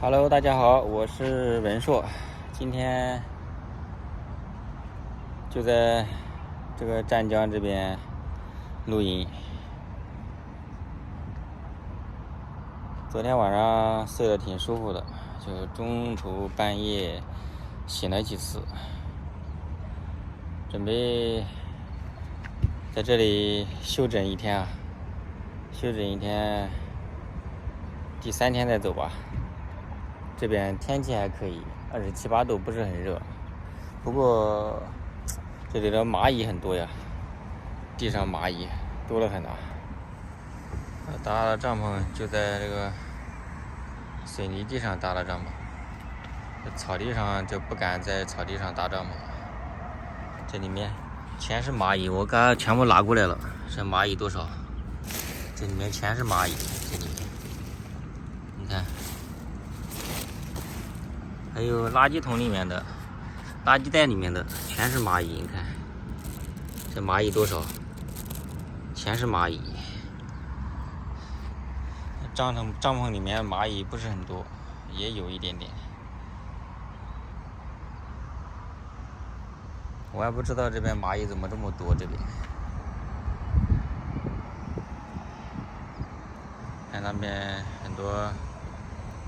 Hello，大家好，我是文硕，今天就在这个湛江这边录音。昨天晚上睡得挺舒服的，就中途半夜醒了几次，准备在这里休整一天啊，休整一天，第3天再走吧。这边天气还可以，27、8度，不是很热。不过这里的蚂蚁很多呀，地上蚂蚁多了很多。搭了帐篷就在这个水泥地上搭了帐篷，草地上就不敢在草地上搭帐篷。这里面全是蚂蚁，我刚全部拿过来了。这蚂蚁多少？这里面全是蚂蚁，这里面你看。还有垃圾桶里面的、垃圾袋里面的全是蚂蚁，你看这蚂蚁多少？全是蚂蚁。帐篷里面蚂蚁不是很多，也有一点点。我还不知道这边蚂蚁怎么这么多，这边看那边很多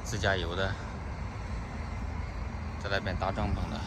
自驾游的，在那边搭帐篷的。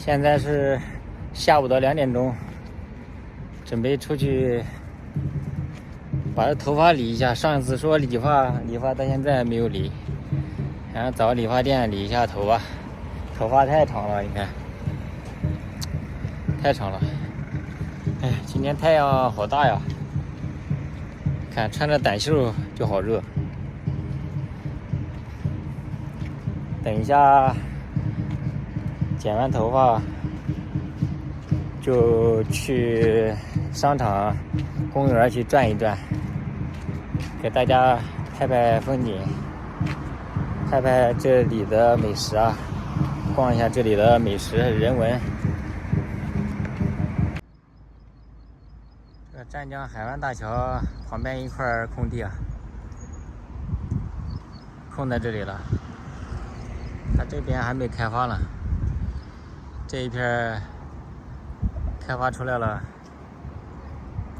现在是下午的2点钟，准备出去把这头发理一下。上一次说理发到现在没有理，然后找理发店理一下头发，头发太长了，你看，太长了。哎，今天太阳好大呀，看穿着短袖就好热。等一下剪完头发就去商场、公园去转一转，给大家拍拍风景，拍拍这里的美食啊，逛一下这里的美食人文。这个湛江海湾大桥旁边一块空地啊，空在这里了。它这边还没开发呢，这一片开发出来了，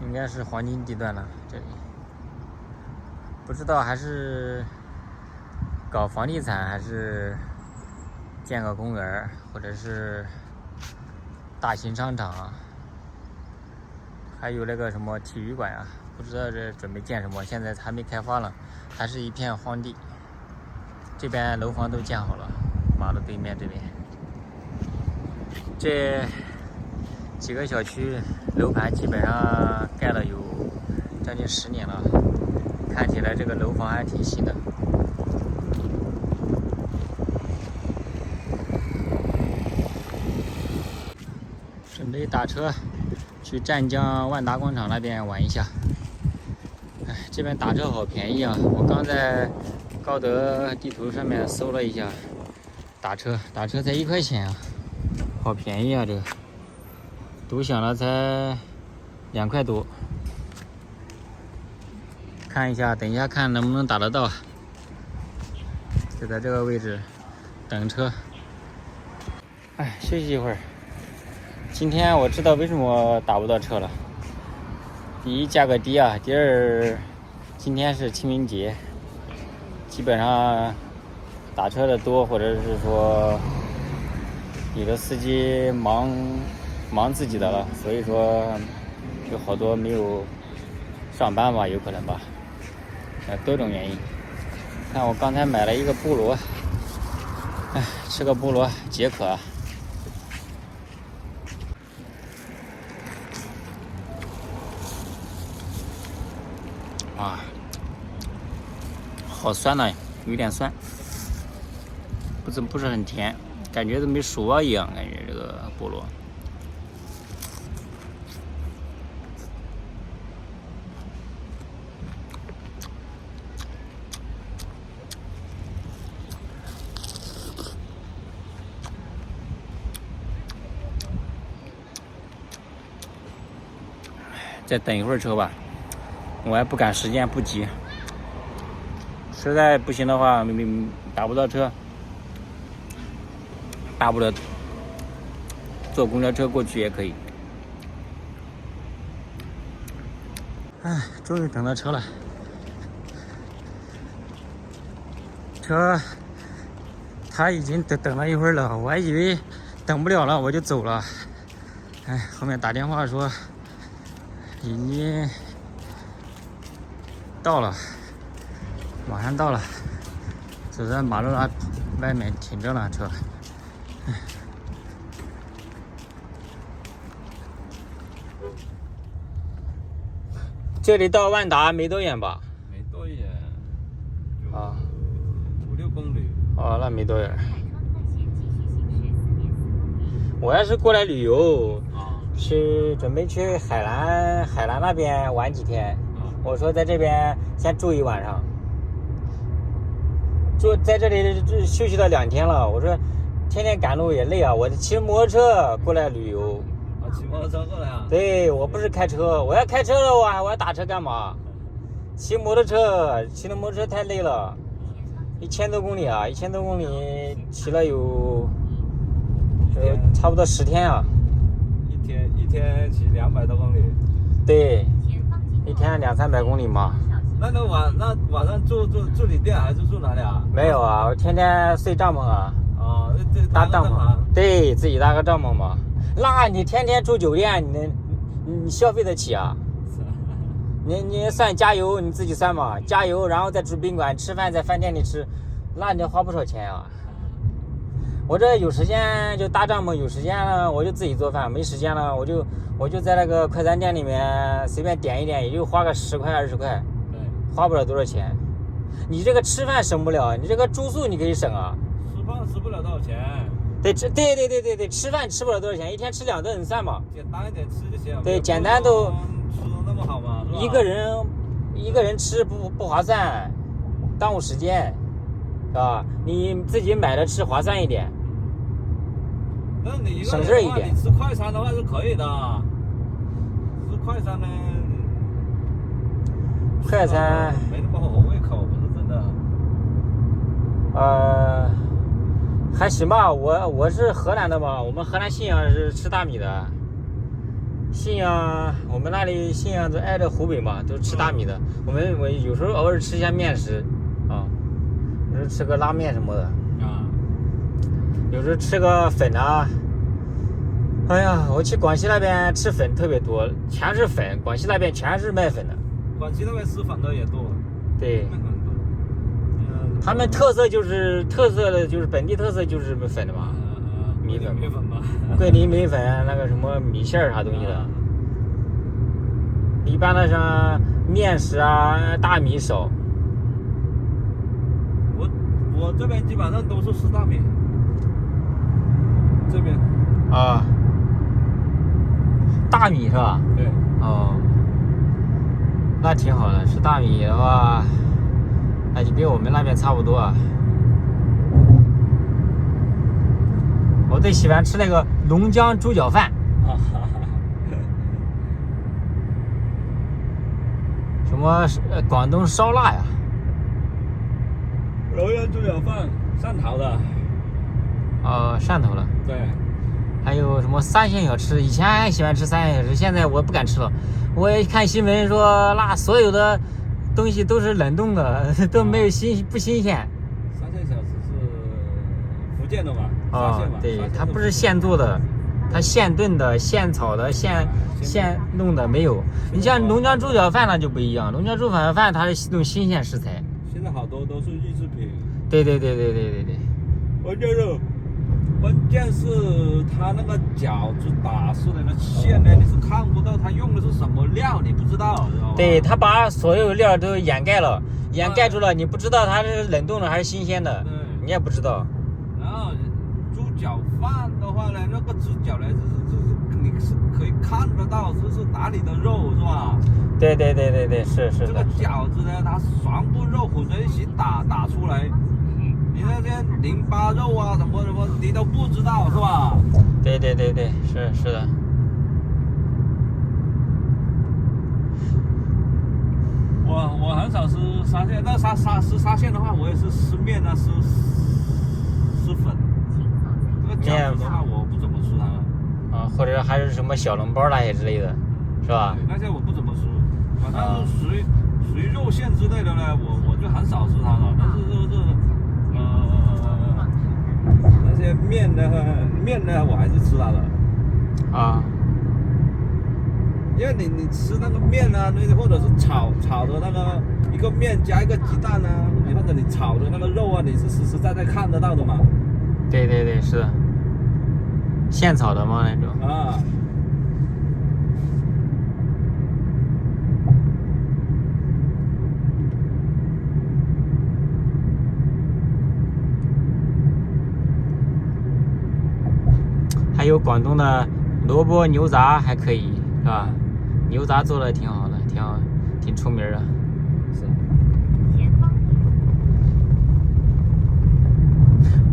应该是黄金地段了。这里不知道还是搞房地产，还是建个公园，或者是大型商场啊，还有那个什么体育馆啊，不知道这准备建什么，现在还没开发呢，还是一片荒地。这边楼房都建好了，马路对面这边，这几个小区楼盘基本上盖了有将近10年了，看起来这个楼房还挺新的。准备打车去湛江万达广场那边玩一下。哎，这边打车好便宜啊！我刚在高德地图上面搜了一下，打车才1块钱啊，好便宜啊！这个独享了才2块多。看一下，等一下看能不能打得到。就在这个位置等车。哎，休息一会儿。今天我知道为什么打不到车了。第一，价格低啊；第二，今天是清明节，基本上打车的多，或者是说有的司机忙自己的了，所以说有好多没有上班吧，有可能吧，多种原因。看我刚才买了一个菠萝，哎，吃个菠萝解渴啊。啊，好酸呐，有点酸，不是很甜，感觉都没熟啊一样，感觉这个菠萝。再等一会儿车吧，我还不赶时间，不急。实在不行的话，打不到车，大不了坐公交车过去也可以。哎，终于等到车了。车他已经等了一会儿了，我还以为等不了了，我就走了。哎，后面打电话说已经到了，马上到了，就在马路上外面停着了车。这里到万达没多远吧？没多远，啊，5、6公里。哦，那没多远。我要是过来旅游，准备去海南那边玩几天。我说在这边先住一晚上，住在这里休息了2天了。我说天天赶路也累啊，我骑摩托车过来旅游。骑摩托车过来啊？对，我不是开车，我要开车了，我要打车干嘛？骑摩托车太累了，1000多公里啊，1000多公里骑了有差不多10天啊。一天骑200多公里。对，一天200-300公里嘛。那晚上住你店还是住哪里啊？没有啊，我天天睡帐篷啊。哦，搭帐篷，对自己搭个帐篷嘛。那你天天住酒店，你消费得起啊？你算加油，你自己算嘛，加油，然后再住宾馆，吃饭在饭店里吃，那你得花不少钱啊。我这有时间就搭帐篷，有时间了我就自己做饭，没时间了我就在那个快餐店里面随便点一点，也就花个10块20块，花不了多少钱。你这个吃饭省不了，你这个住宿你可以省啊。吃饭吃不了多少钱。对，吃饭吃不了多少钱，一天吃2顿，你算嘛。简单一点吃就行。对，简单都吃的那么好嘛，是吧？一个人吃不划算，耽误时间，是吧？你自己买的吃划算一点。那你一个省事一点。你吃快餐的话是可以的，吃快餐呢，快餐没那么合胃口，不是真的。还行吧，我是河南的嘛，我们河南信阳是吃大米的。信阳，我们那里信阳都挨着湖北嘛，都吃大米的。我有时候偶尔吃一下面食啊，有时候吃个拉面什么的啊，有时候吃个粉啊。哎呀，我去广西那边吃粉特别多，全是粉，广西那边全是卖粉的。广西那边吃粉的也多。对。他们特色的就是本地特色就是粉的嘛，米粉嘛，桂林米粉那个什么米线啥东西的，一般的像面食啊大米少。我这边基本上都是吃大米，这边啊，大米是吧？对。哦，那挺好的，吃大米的话。那你跟我们那边差不多啊。我最喜欢吃那个龙江猪脚饭。什么广东烧腊呀？龙江猪脚饭，汕头的。汕头的。对。还有什么三鲜小吃？以前还喜欢吃三鲜小吃，现在我不敢吃了。我也看新闻说，那所有的东西都是冷冻的，都没有不新鲜。三鲜小吃是福建的嘛？对，它不是现做的，它现炖的、现炒的、现弄的没有。你像龙江猪脚饭那就不一样，龙江猪脚饭它是用新鲜食材。现在好多都是预制品。对。关键是它那个饺子打出来的馅呢，你是看不到它用的是什么料，你不知道，知道吗？对，它把所有料都掩盖住了，你不知道它是冷冻的还是新鲜的，你也不知道。然后猪脚饭的话呢，那个猪脚呢，你是可以看得到这是哪里的肉，是吧？对，是的。这个饺子呢，它全部肉混在一起打出来。你那些淋巴肉啊什么你都不知道是吧？对，是的。我很少吃沙县，那吃沙县的话，我也是吃面啊，吃粉。这个饺子的话，我不怎么吃它。或者还是什么小笼包那些之类的，是吧？那些我不怎么吃，反正是属于肉馅之类的呢，我就很少吃它了。但是那些面呢，我还是吃它的。啊。因为你吃那个面啊，或者是炒的那个一个面加一个鸡蛋啊，或者你炒的那个肉啊，你是实实在在看得到的嘛。对，是的。现炒的嘛那种。啊。还有广东的萝卜牛杂还可以，是吧？牛杂做的挺好的，挺出名的。是。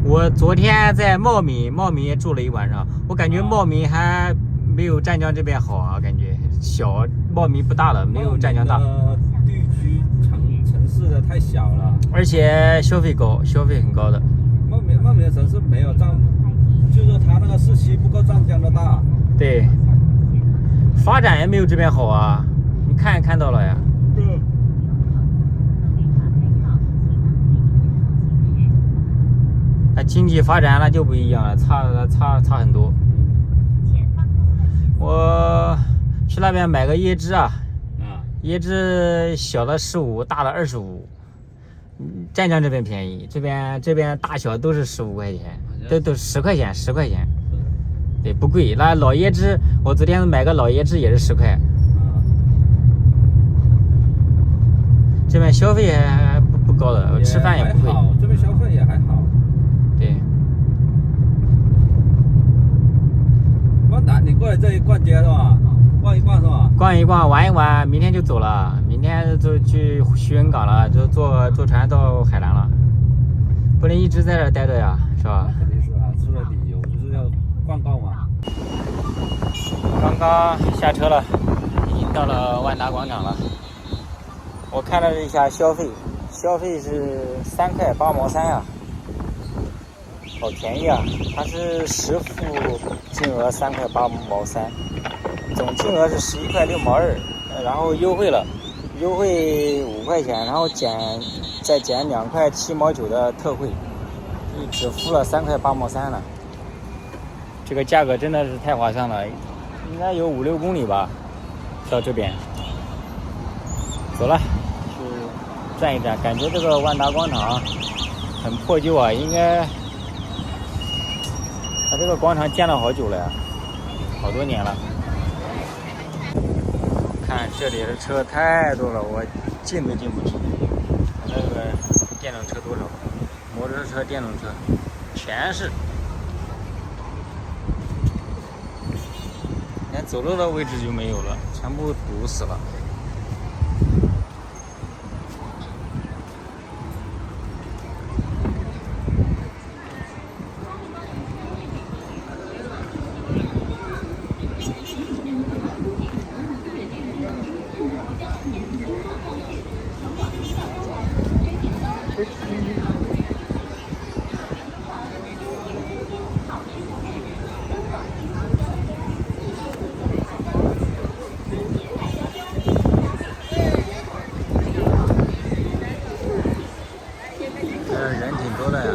我昨天在茂名也住了一晚上，我感觉茂名还没有湛江这边好啊，感觉小，茂名不大了，没有湛江大。地区城市的太小了，而且消费很高的。茂名的城市没有就是它那个市区不够湛江的大。对。发展也没有这边好啊，你看到了呀。那经济发展那就不一样了，差很多。我去那边买个椰汁啊，椰汁小的15，大的25。湛江这边便宜，这边大小都是15块钱，都10块钱，10块钱。对，不贵。那老椰汁，我昨天买个老椰汁也是10块。这边消费还不高的，吃饭也不贵。这边消费也还好。对。万达，你过来这里逛街是吧？逛一逛是吧？逛一逛，玩一玩，明天就走了。明天就去徐闻港了，就坐船到海南了。不能一直在这待着呀，是吧？肯定是啊，出来旅游就是要逛逛嘛。刚刚下车了，已经到了万达广场了。我看了一下消费是3块8毛3啊，好便宜啊！它是实付金额3块8毛3，总金额是11块6毛2，然后优惠了，优惠5块钱，然后再减2块7毛9的特惠，只付了3块8毛3了。这个价格真的是太划算了，应该有5、6公里吧，到这边。走了，去转一转，感觉这个万达广场很破旧啊，应该它这个广场建了好久了呀，好多年了。看这里的车太多了，我进都进不去。那个电动车多少？摩托车、电动车全是，连走路的位置就没有了，全部堵死了。人挺多的呀。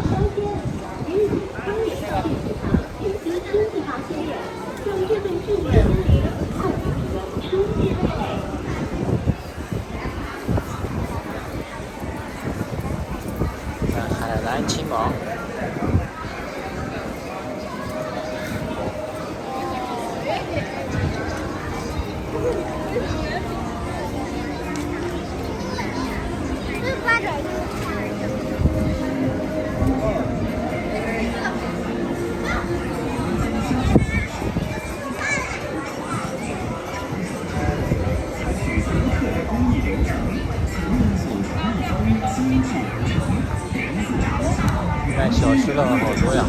看海南青岛。看小吃的好多呀。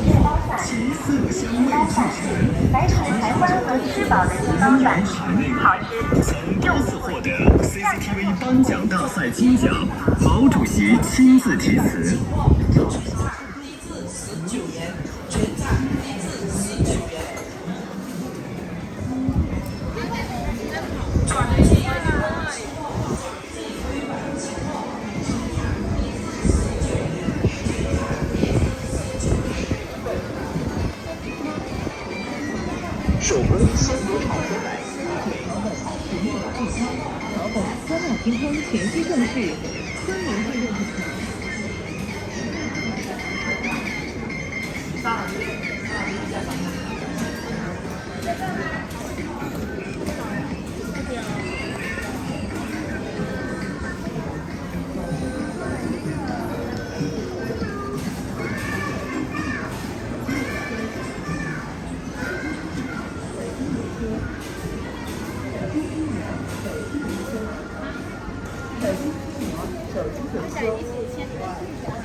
来自台湾和吃饱的地方展示好吃。曾多次获得 CCTV 颁奖大赛金奖，毛主席亲自题词。首播鲜果炒河粉，河粉酸辣清汤，全新上市，昆明会用品牌。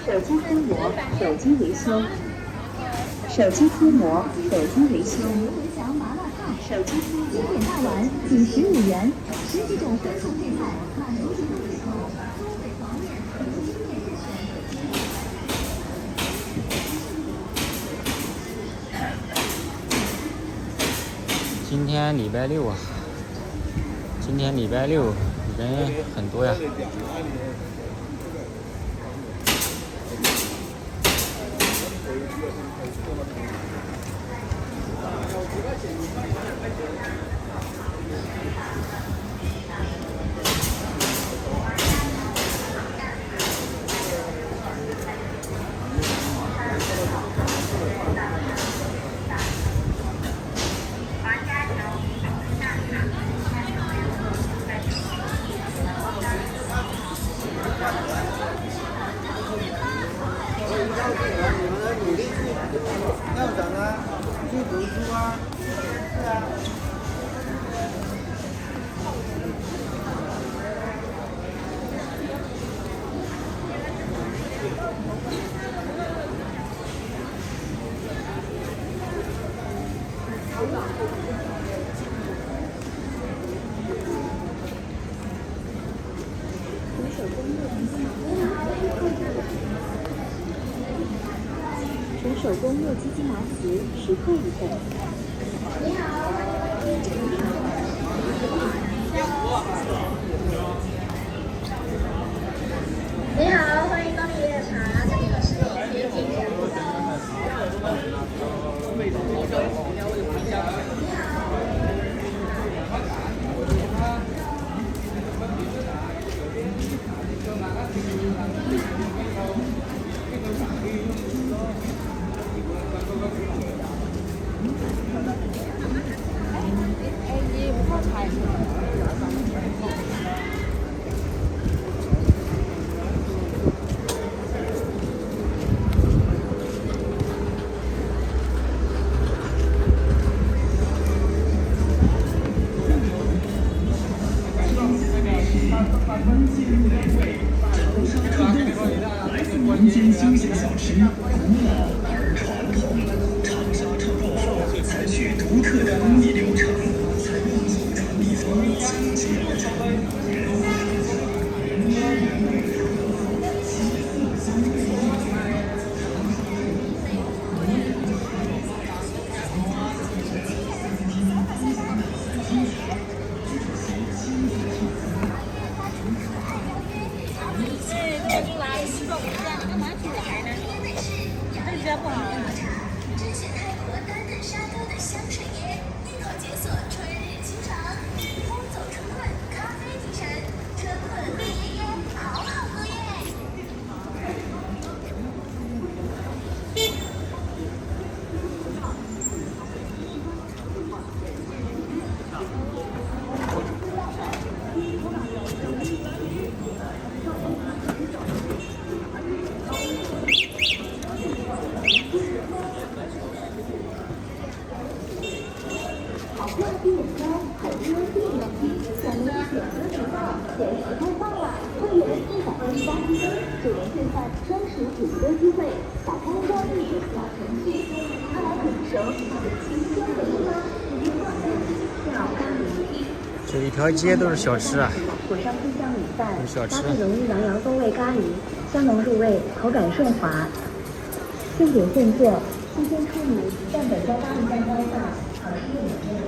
手机撕膜，手机维修。手机撕膜，手机维修。手机撕膜，经典大碗仅15元，10几种分送配套，满足您的胃口。今天礼拜六啊，今天礼拜六人很多呀。要长啊，去读书啊，是啊。纯手工糯鸡鸡麻糍10块一份。你好。你好，欢迎光临夜茶，这个是铁锦人。来自民间休闲小吃，古老而传统。长沙臭豆腐采取独特的工艺流程，采用祖传秘方精进而成。这一条街都是小吃啊，裹上配酱米饭，小吃搭配浓郁羊羊风味咖喱，香浓入味，口感顺滑。现点现做，新鲜出炉，蛋本加咖喱蛋糕饭，好吃又美味。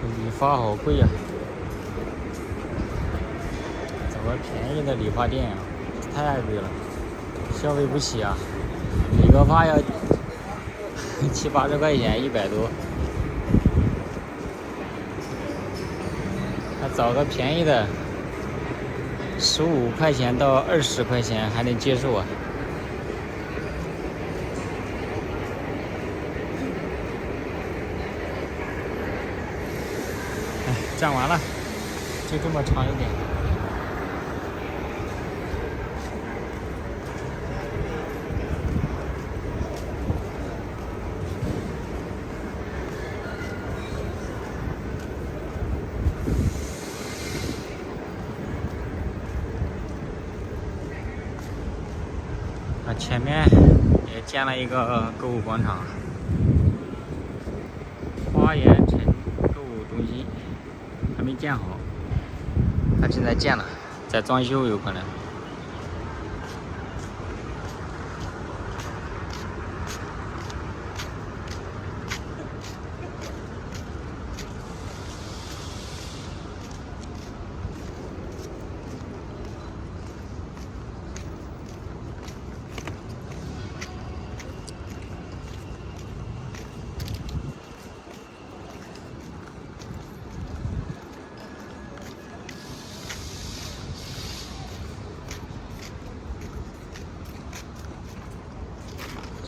理发好贵呀、找个便宜的理发店啊，太贵了，消费不起啊！理个发要70、80块钱，100多。还找个便宜的，15块钱到20块钱还能接受啊。站完了，就这么长一点。前面也建了一个购物广场，花园城购物中心。还没建好，它正在建呢，在装修有可能。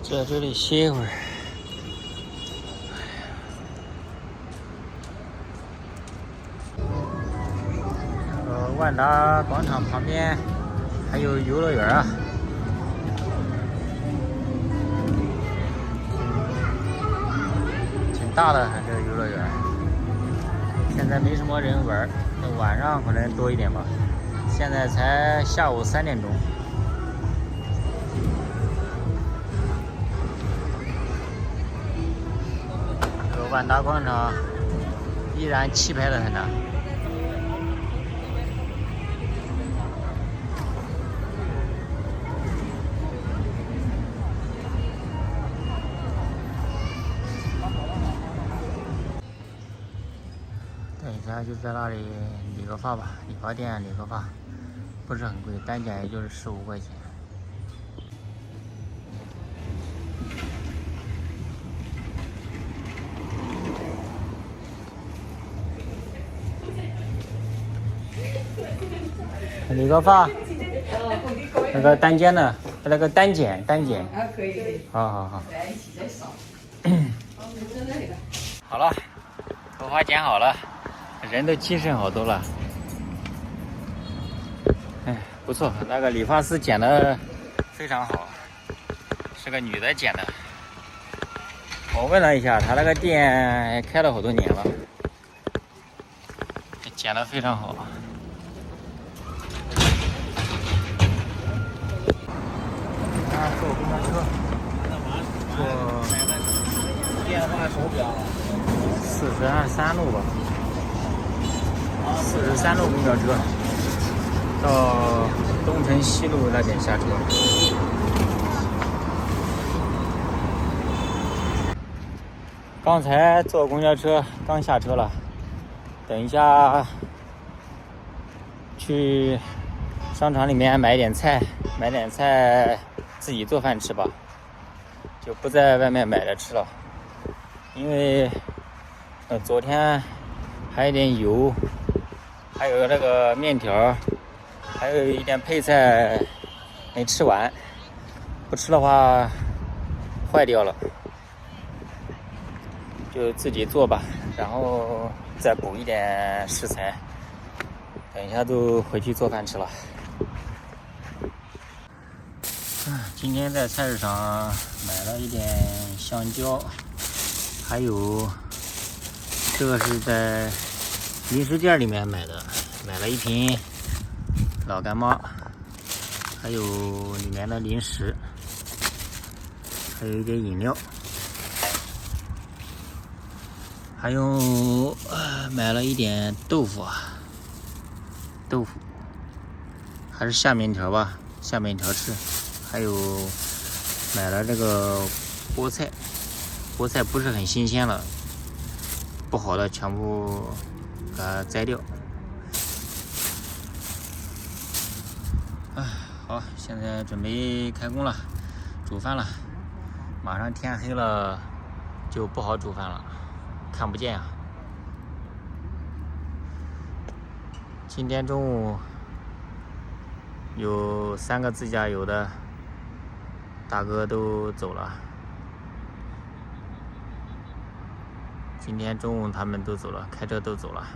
在这里歇一会儿。万达广场旁边还有游乐园啊，挺大的这个游乐园。现在没什么人玩，晚上可能多一点吧。现在才下午3点钟。这个万达广场依然气派的很呢。等一下就在那里理个发吧，理发店理个发，不是很贵，单剪也就是15块钱。理个发，那个单剪的，那个单剪。啊，可以。好。来，一起再扫。好了，头发剪好了，人都精神好多了。哎，不错，那个理发师剪的非常好，是个女的剪的。我问了一下，她那个店开了好多年了，剪得非常好。坐公交车，坐电话手表43路吧，43路公交车到东城西路那边下车。刚才坐公交车刚下车了，等一下去商场里面买点菜自己做饭吃吧，就不在外面买着吃了。因为昨天还有点油，还有那个面条，还有一点配菜没吃完，不吃的话坏掉了，就自己做吧，然后再补一点食材，等一下就回去做饭吃了。今天在菜市场买了一点香蕉，还有这个是在零食店里面买的，买了一瓶老干妈，还有里面的零食，还有一点饮料，还有买了一点豆腐，还是下面条吧，下面条吃。还有买了这个菠菜不是很新鲜了，不好的全部给它摘掉。好，现在准备开工了，煮饭了。马上天黑了，就不好煮饭了，看不见呀。今天中午有3个自驾游的大哥都走了，今天中午他们都走了，开车都走了。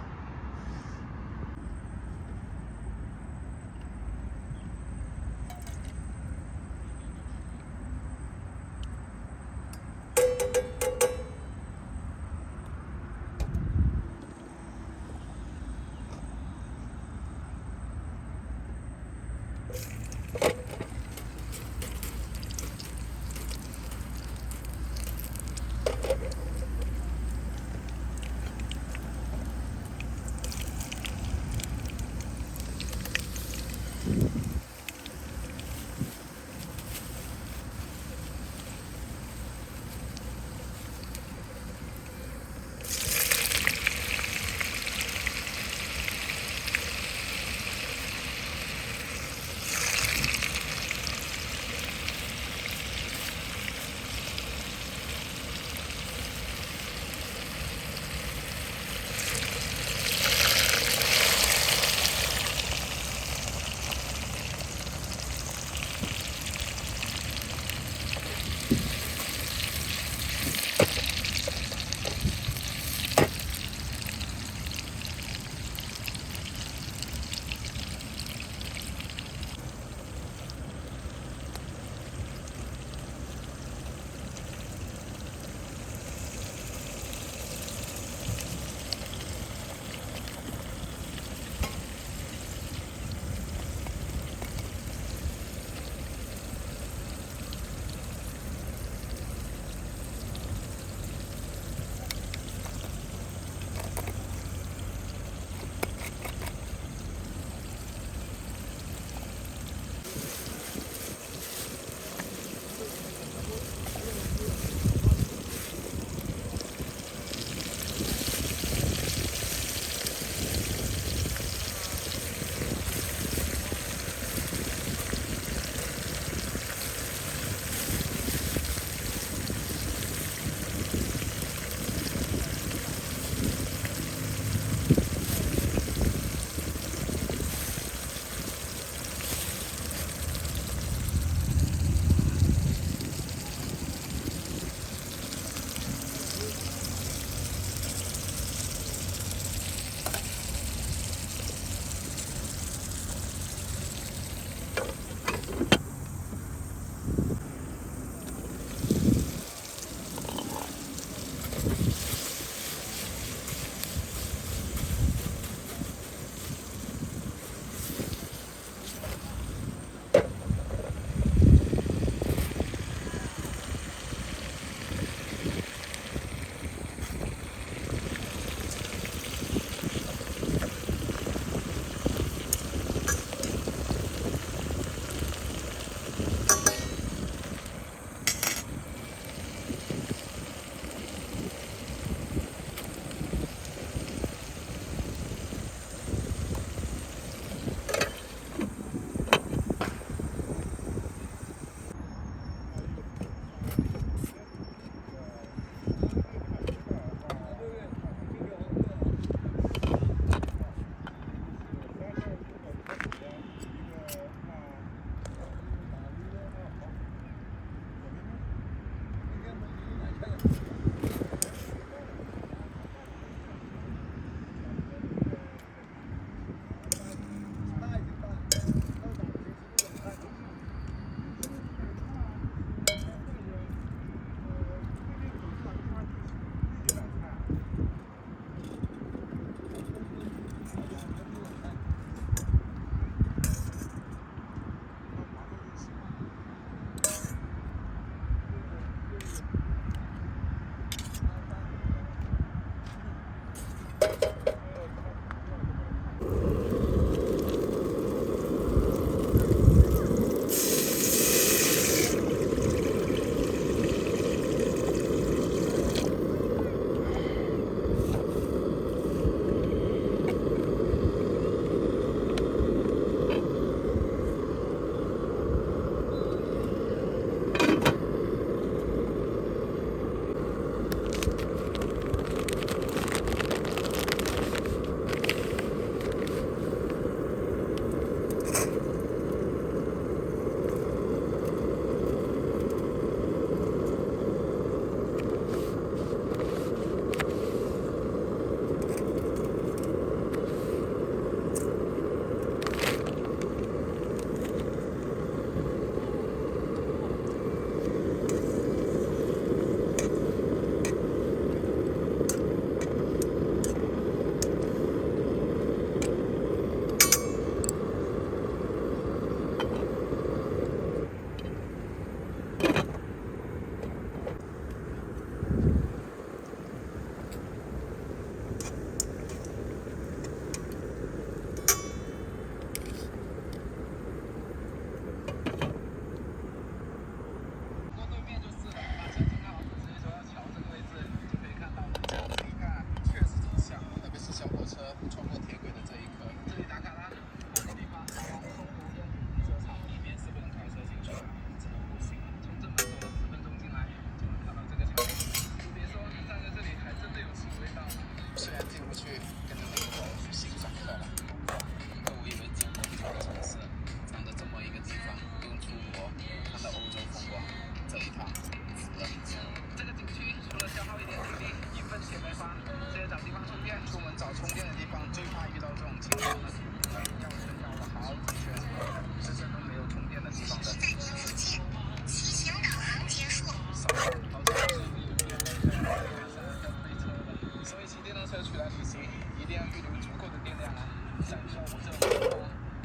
车出来旅行，一定要预留足够的电量啊！像我这种情况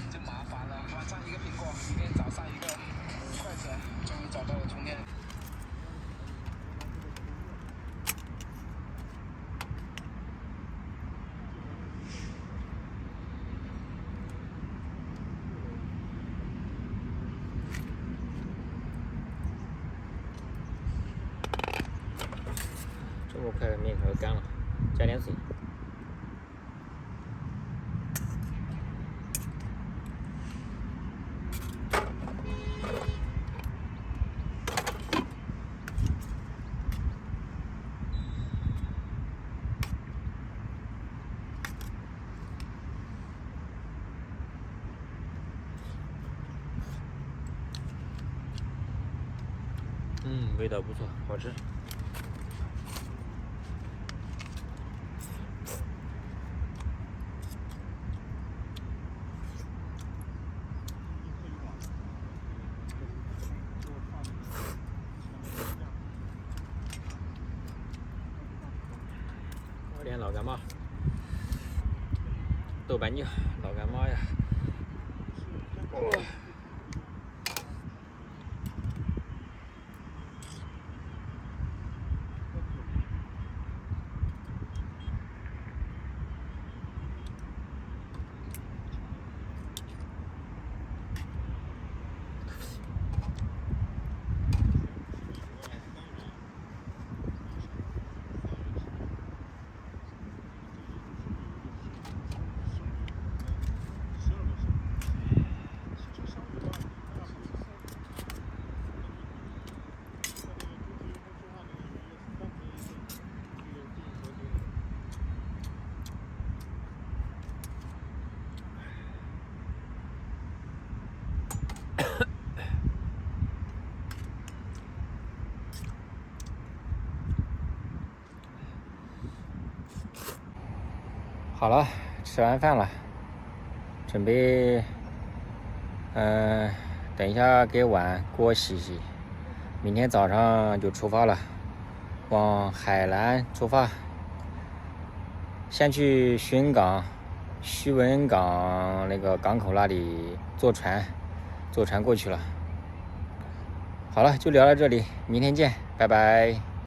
就麻烦了，晚上一个苹果，明天早上一个，快车终于找到了充电。这么快面条干了，加点水。味道不错，好吃。搞点老干妈，豆瓣酱，老干妈呀。好了，吃完饭了，准备，等一下给碗锅洗洗，明天早上就出发了，往海南出发，先去峴港、徐闻港那个港口那里坐船过去了。好了，就聊到这里，明天见，拜拜。